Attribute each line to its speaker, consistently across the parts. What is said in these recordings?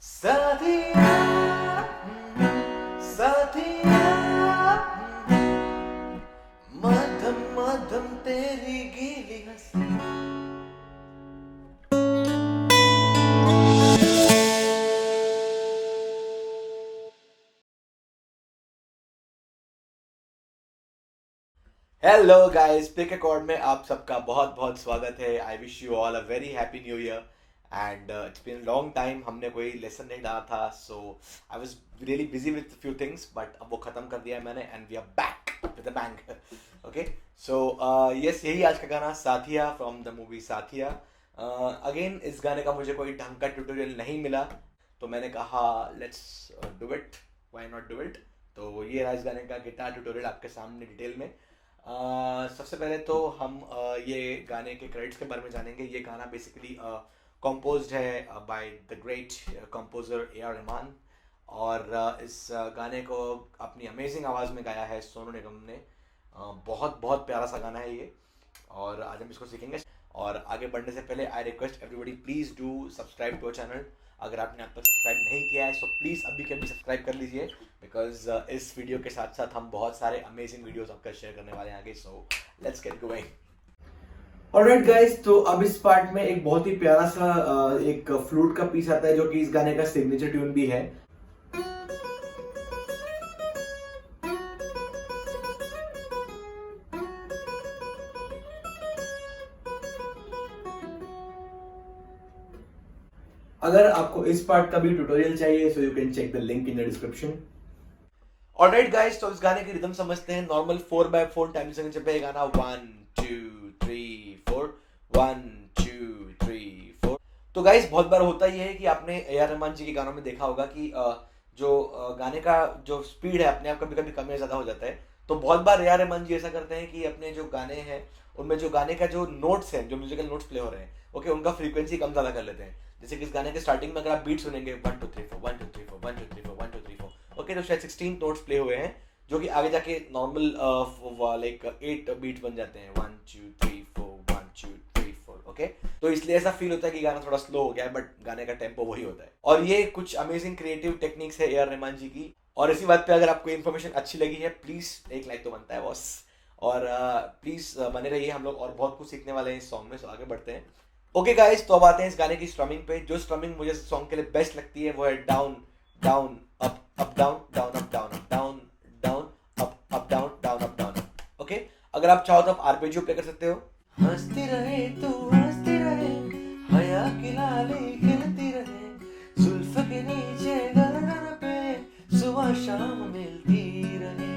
Speaker 1: साथिया साथिया मध्यम मध्यम तेरी गीली हंसी। हेलो गाइस, पिक अकॉर्ड में आप सबका बहुत बहुत स्वागत है। I wish you all a very happy new year and it's been long time हमने कोई लेसन नहीं डाला था, so I was really busy with few things, but अब वो खत्म कर दिया है मैंने and we are back with a bang. Okay, so yes, यही आज का गाना Saathiya from the movie Saathiya. Again इस गाने का मुझे कोई ढंग का ट्यूटोरियल नहीं मिला, तो मैंने कहा let's do it, why not do it. तो ये रहा इस गाने का गिटार ट्यूटोरियल आपके सामने डिटेल में। सबसे पहले तो हम ये गाने के क्रेडिट्स के बारे में जानेंगे। ये गाना बेसिकली कंपोज्ड है by the great composer A R Rahman, और इस गाने को अपनी अमेजिंग आवाज़ में गाया है सोनू निगम ने। बहुत बहुत प्यारा सा गाना है ये, और आज हम इसको सीखेंगे। और आगे बढ़ने से पहले I request everybody, please do subscribe to our channel. अगर आपने अब तक सब्सक्राइब नहीं किया है सो प्लीज़ अभी के अभी सब्सक्राइब कर लीजिए, बिकॉज इस वीडियो के साथ साथ हम बहुत सारे अमेजिंग वीडियोस आपका शेयर करने वाले हैं आगे। So let's get going. Alright guys, तो अब इस पार्ट में एक बहुत ही प्यारा सा एक फ्लूट का पीस आता है जो कि इस गाने का सिग्नेचर ट्यून भी है। अगर आपको इस पार्ट का भी ट्यूटोरियल चाहिए so you can check the link in the description. Alright guys, तो इस गाने की रिदम समझते हैं। नॉर्मल 4/4 टाइम सिग्नेचर पे गाना 1 2 3 4 1 2 3 4। तो गाइस बहुत बार होता ही है कि आपने ए आर रहमान जी के गानों में देखा होगा कि जो गाने का जो स्पीड है अपने आप कभी कभी कम या ज्यादा हो जाता है। तो बहुत बार ए आर रहमान जी ऐसा करते हैं कि अपने जो गाने हैं उनमें जो गाने का जो नोट्स हैं, जो म्यूजिकल नोट्स प्ले हो रहे हैं, ओके, उनका फ्रीक्वेंसी कम ज्यादा कर लेते हैं। जैसे कि इस गाने के स्टार्टिंग में अगर आप बीट सुनेंगे 1 2 3 4 1 2 3 4 1 2 3 4 1 2 3 4, ओके, तो शायद 16 नोट्स प्ले हुए हैं, जो कि आगे जाके नॉर्मल लाइक 8 बीट बन जाते हैं 1 2 3 4 1 2 3 4, ओके। तो इसलिए ऐसा फील होता है कि गाना थोड़ा स्लो हो गया है, बट गाने का टेम्पो वही होता है। और ये कुछ अमेजिंग क्रिएटिव टेक्निक्स है ए आर रहमान जी की। और इसी बात पे अगर आपको इन्फॉर्मेशन अच्छी लगी है, प्लीज एक लाइक तो बनता है बॉस। और प्लीज बने रहिए, हम लोग और बहुत कुछ सीखने वाले हैं इस सॉन्ग में, सो आगे बढ़ते हैं। ओके गाइस, तो अब आते हैं इस गाने की स्ट्रमिंग पे। जो स्ट्रमिंग मुझे सॉन्ग के लिए बेस्ट लगती है वो है down down up down down up down up down down up down down up down up. Okay, अगर आप चाहो तो आप आरपेजियो प्ले कर सकते हो। हंसती रहे तू हंसती रहे, हया की लाली खिलती रहे, जुल्फ के नीचे गर्दन पे सुबह शाम मिलती रहे।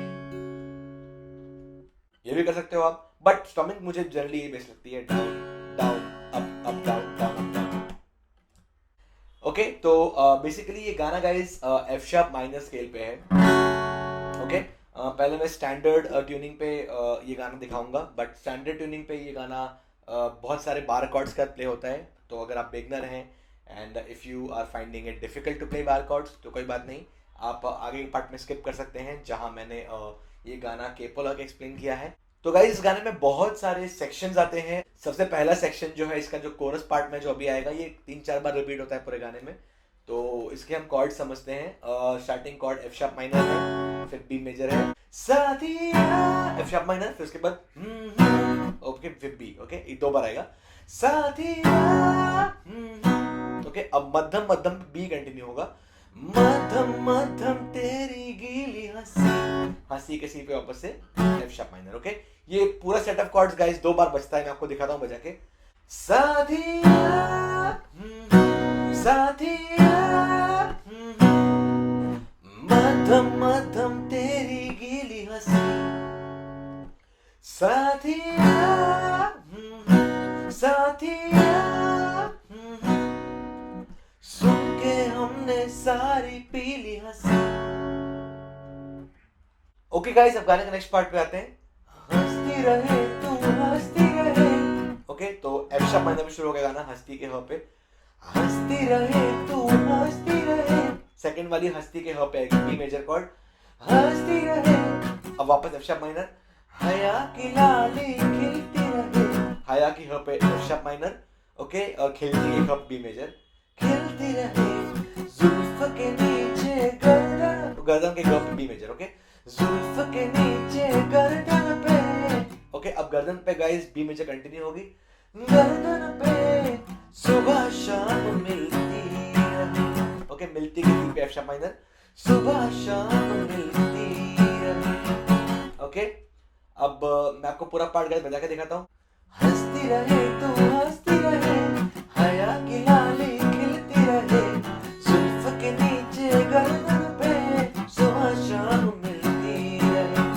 Speaker 1: ये भी कर सकते हो आप, बट स्ट्रमिंग मुझे जनरली ये बेस्ट लगती है, down down up down down up down. Okay, तो बेसिकली ये गाना guys F sharp minor scale पे है। ओके, पहले मैं स्टैंडर्ड ट्यूनिंग पे ये गाना दिखाऊंगा, बट स्टैंडर्ड ट्यूनिंग पे ये गाना बहुत सारे बार अकॉर्ड्स का प्ले होता है। तो अगर आप बिगनर हैं and if you are finding it difficult to play bar chords तो कोई बात नहीं, आप आगे के पार्ट में स्किप कर सकते हैं जहां मैंने ये गाना केपोला के एक्सप्लेन किया है। तो गाइस, इस गाने में बहुत सारे सेक्शंस आते हैं। सबसे पहला सेक्शन जो है इसका, जो कोरस पार्ट में जो अभी आएगा, ये 3-4 बार रिपीट होता है पूरे गाने में। तो इसके हम कॉर्ड समझते हैं। Starting chord F sharp minor है, फिर बी मेजर है, साथिया एफ शार्प माइनर, फिर उसके बाद ओके फिर बी, ओके, ये 2 बार आएगा साथिया। ओके, अब मध्यम मध्यम बी कंटिन्यू होगा, मध्यम मध्यम तेरी गीली हंसी, हंसी के सी पे वापस से एफ शार्प माइनर। ओके, ये पूरा सेट ऑफ कॉर्ड्स गाइस 2 बार बजता है, मैं आपको दिखाता हूं बजा के। साथिया साथिया मध्यम मध्यम तेरी गीली हंसी, साथिया साथिया सुन के हमने सारी पीली हंसी। ओके गाइस, अब गाने के नेक्स्ट पार्ट पे आते हैं। हंसती रहे तू हंसती रहे, ओके, तो एफ शार्प माइनर में शुरू हो गया गाना हंसती के ह पे, हंसती रहे तू हंसती रहे। सेकंड वाली हंसती के ह पे आएगी बी मेजर कॉर्ड, हंसती रहे। अब वापस एफ शार्प माइनर, हया की लाली खिलती रहे, हया की ह पे एफ शार्प माइनर, ओके, और खिलती के ह बी मेजर, खिलती रहे, जुल्फ गाइस बी मेजर कंटिन्यू होगी, गर्दन पे सुबह शाम मिलती रहे, ओके मिलती किसी पे एफ शार्प माइनर, सुबह शाम मिलती रहे, ओके। अब मैं आपको पूरा पार्ट गाइस बजा के दिखाता हूँ। हंसती रहे तू हंसती रहे, हया की लाली खिलती रहे, जुल्फ के नीचे गर्दन पे सुबह शाम मिलती रहे।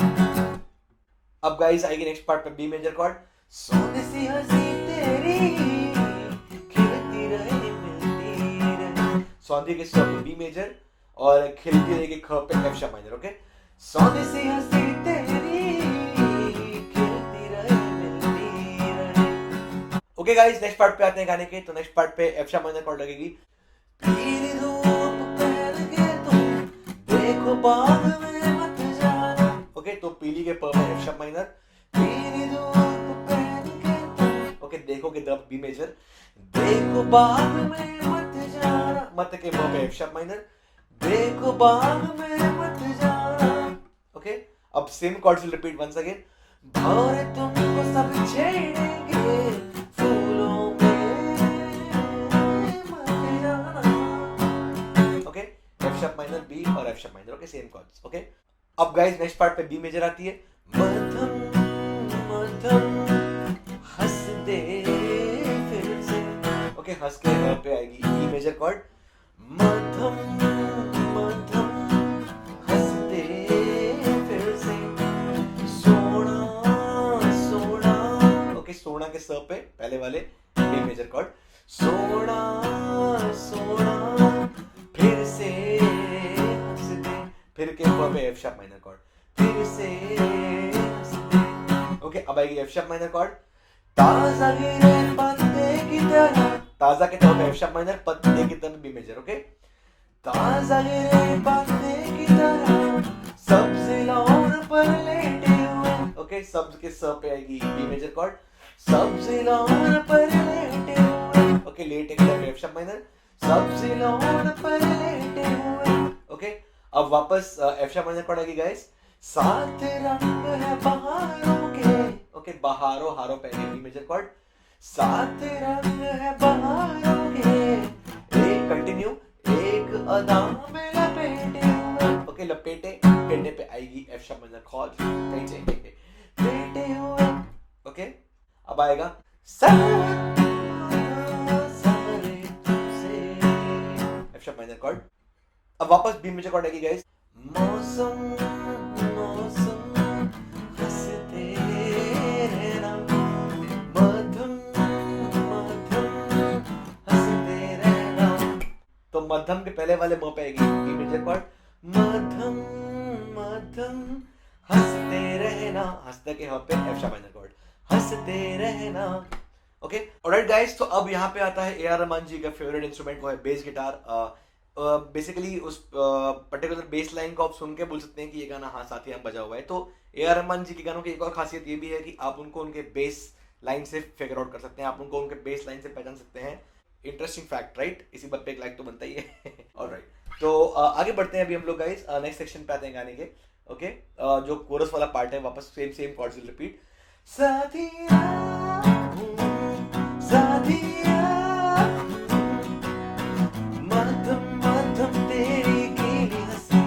Speaker 1: अब गाइस आएगी नेक्स्ट पार्ट पे बी मेजर कॉर्ड, सोने सी हंसी तेरी खिलती रहे मिलती रहे, सौंधी के सौ बी मेजर और खिलती रहेगी ख पे एफ शार्प माइनर, ओके। सोने सी हंसी तेरी खिलती रहे मिलती रहे, ओके गाइस नेक्स्ट पार्ट पे आते हैं गाने के। तो नेक्स्ट पार्ट पे एफ शार्प माइनर कॉर्ड लगेगी, पीली धूप पहन के तुम देखो बाग में मत जाना, ओके। तो पीली के प पे एफ शार्प माइनर, पीली धूप पहन के तुम, ओके देखो के द बी मेजर, देखो बाग में मत जाना, मत के म पे एफ शार्प माइनर, देखो बाग में मत जाना, ओके। अब same chords will repeat once again, भौरे तुमको सब छेड़ेंगे फूलों में मत जाना, okay. F sharp minor B और F sharp minor, okay same chords, okay. अब गाइस नेक्स्ट पार्ट पे बी मेजर आती है, मध्यम मध्यम हंस दे फिर से, ओके हंस के यहाँ पे आएगी ई मेजर कॉर्ड, मध्यम मध्यम हंस दे फिर से, सोना सोना, ओके सोना के स पे पहले वाले बी मेजर कॉर्ड, सोना सोना फिर से हंस दे, फिर के प पे एफ शार्प माइनर कॉर्ड, फिर से हंस दे, ओके। अब आएगी एफ शार्प माइनर कॉर्ड, ताजा गिरे पत्ते की तरह, ताजा के तरफ एफ शार्प माइनर, पत्ते की तरफ बी मेजर, ओके। ताजा गिरे पत्ते की तरह सब्जी लौन पर लेटे हुए, ओके सब्ज के स पे आएगी बी मेजर कॉर्ड, सब्जी लौन पर लेटे हुए, ओके लेटे की तरफ एफ शार्प माइनर, सब्जी लौन पर लेटे हुए, ओके। अब वापस एफ शार्प माइनर कॉर्ड आएगी गाइस, साथ रंग है बहारों के, ओके बहारों हारों पे बी मेजर कॉर्ड, साथ रंग है बहारों के, एक कंटिन्यू एक अदा में लपेटे हुए, ओके लपेटे पेटे पे आएगी एफ शार्प माइनर कॉर्ड, कहीं से पेटे हुए, ओके। अब आएगा सारे तुमसे, एफ शार्प माइनर कॉर्ड। अब वापस बी मेजर कॉर्ड आएगी गाइस, मौसम मौसम हंसते रहना, मध्यम मध्यम हंसते रहना, तो मध्यम के पहले वाले म पे आएगी बी मेजर कॉर्ड, मध्यम मध्यम हंसते रहना, हंसते के ह पे एफ शार्प माइनर कॉर्ड, हंसते रहना, ओके ऑलराइट गाइस। तो अब यहाँ पे आता है ए आर रहमान जी का फेवरेट इंस्ट्रूमेंट, वो है बेस गिटार। बेसिकली उस पर्टिकुलर बेस लाइन को आप सुन के बोल सकते हैं कि ये गाना हाँ साथी हम बजा हुआ है। तो ए आर रहमान जी के गानों की एक और खासियत ये भी है कि आप उनको उनके बेस लाइन से फिगर आउट कर सकते हैं, आप उनको उनके बेस लाइन से पहचान सकते हैं। इंटरेस्टिंग फैक्ट राइट, इसी बात पे एक लाइक तो बनता ही है। ऑलराइट, तो आगे बढ़ते हैं अभी हम लोग गाइस, नेक्स्ट सेक्शन पे आते हैं गाने के। ओके जो कोरस वाला पार्ट है, वापस सेम कॉर्ड्स विल रिपीट, साथिया साथिया मध्यम मध्यम तेरी गीली हंसी,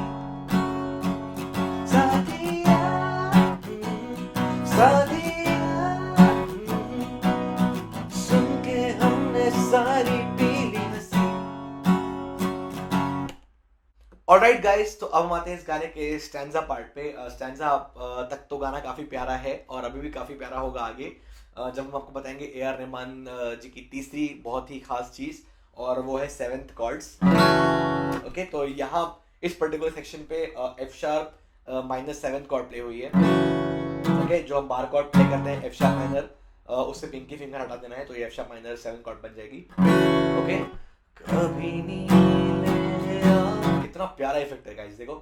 Speaker 1: साथिया साथिया सुन के हमने सारी पीली हंसी। ऑलराइट गाइस, तो अब हम आते हैं इस गाने के स्टैंजा पार्ट पे। स्टैंजा तक तो गाना काफी प्यारा है और अभी भी काफी प्यारा होगा आगे, जब हम आपको बताएंगे ए आर रहमान जी की तीसरी बहुत ही खास चीज, और वो है सेवेंथ कॉर्ड्स। ओके तो यहाँ इस पर्टिकुलर सेक्शन पे F sharp minor seventh chord play हुई है। ओके जो हम बार कॉर्ड प्ले करते हैं एफ शार्प माइनर, उससे पिंकी फिंगर हटा देना है तो ये F sharp minor seventh chord बन जाएगी। ओके कभी नीले कितना प्यारा इफेक्ट है गाइस, देखो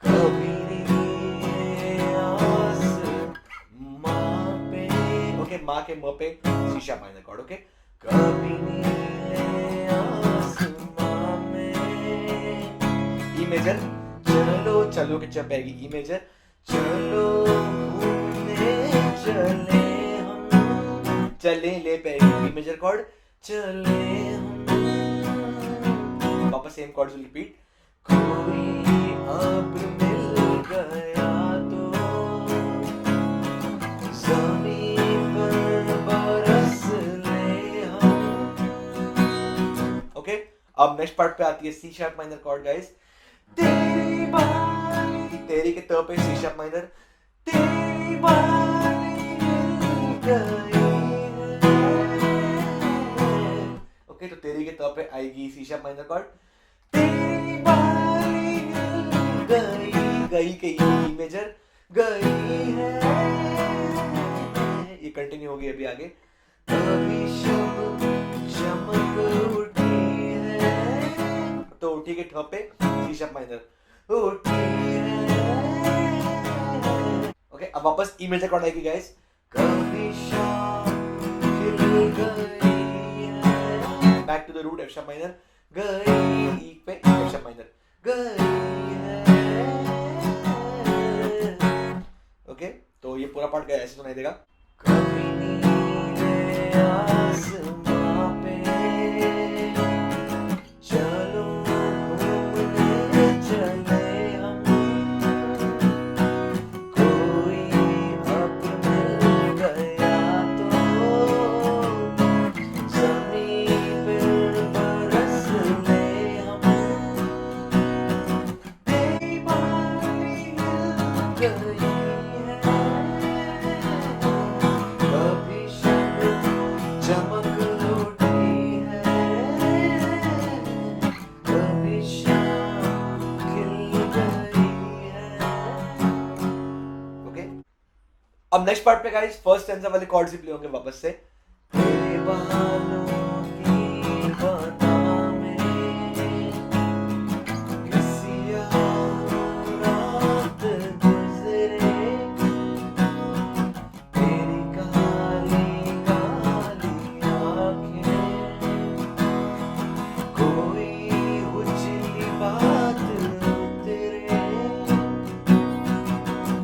Speaker 1: कभी माँ पे, ओके माँ के म पे C sharp minor chord. Okay कभी नीले आसमां में ई मेजर, चलो चलो के च पे आएगी ई मेजर, चलो घूमने चले हम चले ले पे बी मेजर कॉर्ड, चले हम, वापस सेम कॉर्ड्स विल रिपीट, कोई अब मिल गया तो ज़मीं पर बरस ले हम। ओके, अब नेक्स्ट पार्ट पे आती है C sharp minor chord guys. तेरी बाली, तेरी के त पे सी शार्प माइनर, तेरी बाली मिल गई है। ओके, तो तेरी के त पे आएगी सी शार्प माइनर कॉर्ड, तेरी बाली मिल गई, गई के ई मेजर, गई है, ये कंटिन्यू होगी अभी आगे, अभी शब चमक उठी है, तो उठी के ठ पे सी शार्प माइनर, उठी है। ओके, अब वापस ई मेजर कॉर्ड आएगी गाइस, कभी शाम खिल गई है, back to the root F sharp minor, गई ई पे एफ शार्प माइनर, गई है। ओके, तो ये पूरा पार्ट ऐसे सुनाई देगा, कभी नीले आसमां पे चलो घूमने चले हम, कोई अब मिल गया तो ज़मीं पर बरस ले हम, तेरी बाली मिल गई है, कभी शब चमक उठी है, कभी शाम खिल गई है। ओके, अब नेक्स्ट पार्ट पे गाइस फर्स्ट स्टैंजा वाले कॉर्ड्स ही प्ले होंगे वापस से, तेरे बालों की बादामें किसिया रात गुजरे, तेरी काली काली आँखें, कोई उजली बात तेरे।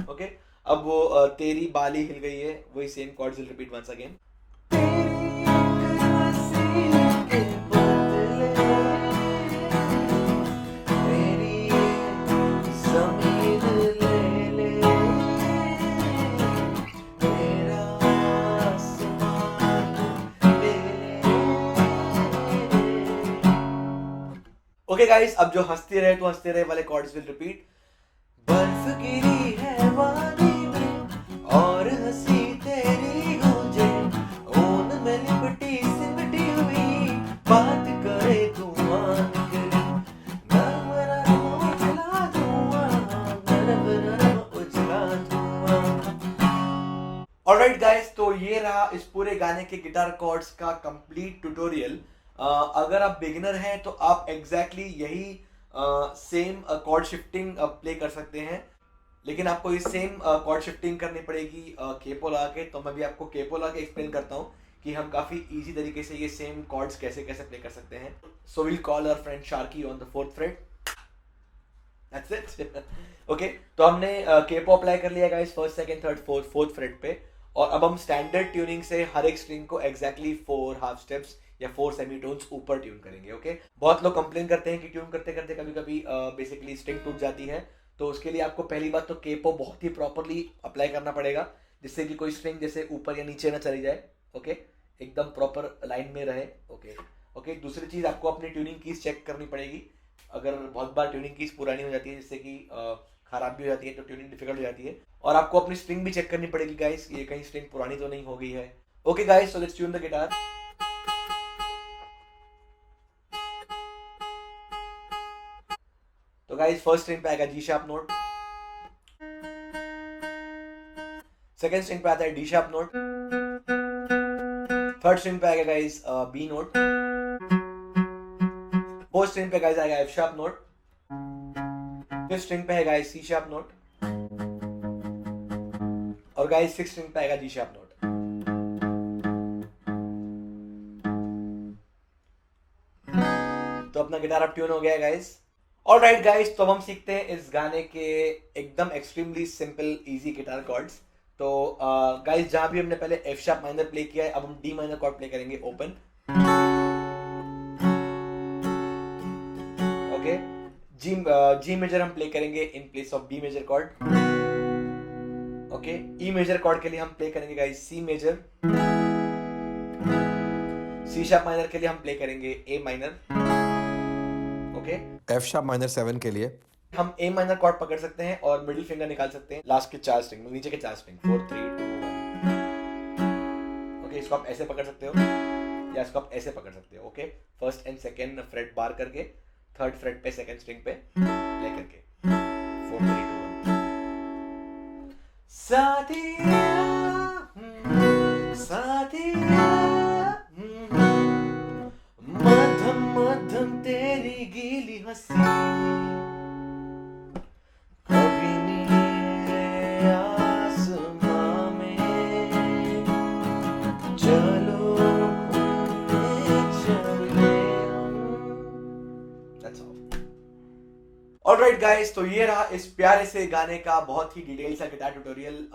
Speaker 1: ओके, अब वो तेरी बाली हिल गई है, वही same chords will repeat once again, तेरी अंग हंसी के बदले मेरी ज़मीन ले ले, मेरा आसमान ले ले। ओके गाइस, अब जो हंसते रहे तो हंसते रहे वाले कॉर्ड्स विल रिपीट, बर्फ गिरी है वादी में और हंसी तेरी गूंजे, ऊन में लिपटी सिमटी हुई बात करे धुआं निकले, नरम नरम उजला धुआं, नरम नरम उजला धुआं। ऑलराइट गाइस, तो ये रहा इस पूरे गाने के गिटार कॉर्ड्स का कंप्लीट ट्यूटोरियल। अगर आप बिगिनर हैं तो आप एग्जैक्टली यही सेम कॉर्ड शिफ्टिंग प्ले कर सकते हैं, लेकिन आपको ये सेम कॉर्ड शिफ्टिंग करनी पड़ेगी केपो लगा के। तो मैं भी आपको केपो लगा के एक्सप्लेन करता हूँ कि हम काफ़ी इजी तरीके से ये सेम कॉर्ड्स कैसे कैसे प्ले कर सकते हैं। So will call our friend Sharky on the 4th fret, that's it. Okay, तो हमने केपो अप्लाई कर लिया guys 1st 2nd 3rd 4th freight पे, और अब हम स्टैंडर्ड ट्यूनिंग से हर एक स्ट्रिंग को एग्जैक्टली 4 हाफ स्टेप्स या 4 सेमीटोन्स ऊपर ट्यून करेंगे। ओके, बहुत लोग कंप्लेन करते हैं कि ट्यून करते करते कभी कभी बेसिकली स्ट्रिंग टूट जाती है, तो उसके लिए आपको पहली बात तो केपो बहुत ही प्रॉपरली अप्लाई करना पड़ेगा, जिससे कि कोई स्ट्रिंग जैसे ऊपर या नीचे ना चली जाए। ओके, एकदम प्रॉपर लाइन में रहे। ओके, दूसरी चीज़ आपको अपनी ट्यूनिंग कीज चेक करनी पड़ेगी। अगर बहुत बार ट्यूनिंग कीज पुरानी हो जाती है, जिससे कि खराब भी हो जाती है, तो ट्यूनिंग डिफिकल्ट हो जाती है। और आपको अपनी स्ट्रिंग भी चेक करनी पड़ेगी गाइस, ये कहीं स्ट्रिंग पुरानी तो नहीं हो गई है। Okay guys, so let's tune the guitar. तो गाइस फर्स्ट स्ट्रिंग पे आएगा G sharp note, second string पे आता है D sharp note, third string पे आएगा guys B note, fourth string पे गाइस आएगा F sharp note, fifth string पे है गाइस सी शार्प नोट, और गाइस सिक्स्थ स्ट्रिंग पे आएगा जी शार्प नोट। तो अपना गिटार अब ट्यून हो गया है गाइस। ऑलराइट गाइस, तो हम सीखते हैं इस गाने के एकदम extremely simple easy guitar chords. तो गाइस जहां भी हमने पहले एफ शार्प माइनर प्ले किया है, अब हम डी माइनर कॉर्ड प्ले करेंगे ओपन। ओके, जी मेजर हम प्ले करेंगे in place of B major chord. Okay, E major chord के लिए हम प्ले करेंगे guys C major. C sharp minor के लिए हम प्ले करेंगे A minor. Okay,
Speaker 2: F sharp minor 7 के लिए
Speaker 1: हम ए माइनर कॉर्ड पकड़ सकते हैं और मिडिल फिंगर निकाल सकते हैं लास्ट के 4 स्ट्रिंग, नीचे के 4 स्ट्रिंग 4 3 2 1। ओके, इसको आप ऐसे पकड़ सकते हो या इसको आप ऐसे पकड़ सकते हो। Okay, first and second fret bar करके, थर्ड फ्रेट पे सेकंड स्ट्रिंग पे प्ले करके 4 3 2 1। साथिया साथिया मध्यम मध्यम तेरी गीली हंसी, कभी नीले आसमां में चलो घूमने चले हम। That's all. Alright guys, तो ये रहा इस प्यारे से गाने का बहुत ही डिटेल सा गिटार ट्यूटोरियल।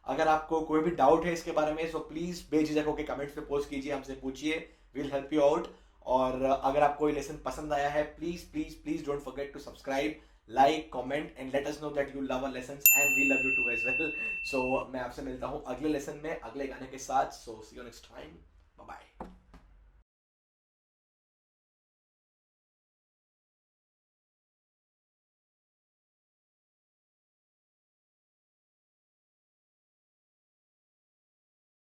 Speaker 1: अगर आपको कोई भी डाउट है इसके बारे में, सो प्लीज बेझिझक होकर कमेंट्स में पोस्ट कीजिए, हमसे पूछिए, विल हेल्प यू आउट। और अगर आपको ये लेसन पसंद आया है, please please please don't forget to subscribe, like, comment and let us know that you love our lessons and we love you too as well. So मैं आपसे मिलता हूँ अगले लेसन में अगले गाने के साथ। So see you next time, bye bye.